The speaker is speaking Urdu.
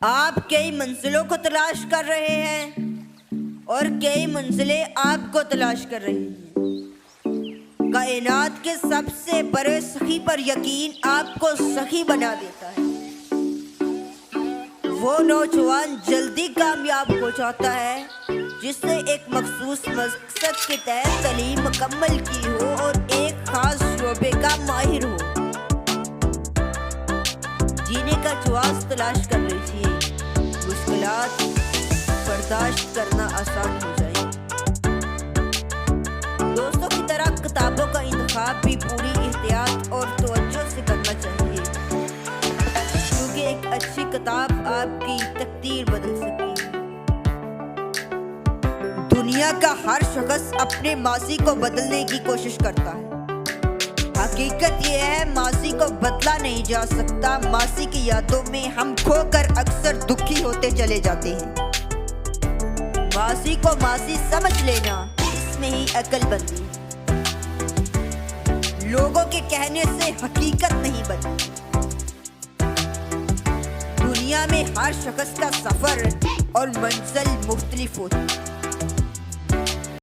آپ کئی منزلوں کو تلاش کر رہے ہیں اور کئی منزلیں آپ کو تلاش کر رہی ہیں۔ کائنات کے سب سے بڑے سخی پر یقین آپ کو سخی بنا دیتا ہے۔ وہ نوجوان جلدی کامیاب ہو جاتا ہے جس نے ایک مخصوص مقصد کے تحت تعلیم مکمل کی ہو اور ایک خاص شعبے کا ماہر ہو۔ جینے کا جواز تلاش کر لیجیے، مشکلات برداشت کرنا آسان ہو جائے۔ دوستوں کی طرح کتابوں کا انتخاب بھی پوری احتیاط اور توجہ سے کرنا چاہیے، کیونکہ ایک اچھی کتاب آپ کی تقدیر بدل سکتی ہے۔ دنیا کا ہر شخص اپنے ماضی کو بدلنے کی کوشش کرتا ہے۔ حقیقت یہ ہے ماضی کو بدلا نہیں جا سکتا۔ ماضی کی یادوں میں ہم کھو کر اکثر دکھی ہوتے چلے جاتے ہیں۔ ماضی کو ماضی سمجھ لینا، اس میں ہی عقل بنتی ہے۔ لوگوں کے کہنے سے حقیقت نہیں بنتی۔ دنیا میں ہر شخص کا سفر اور منزل مختلف ہوتی ہے۔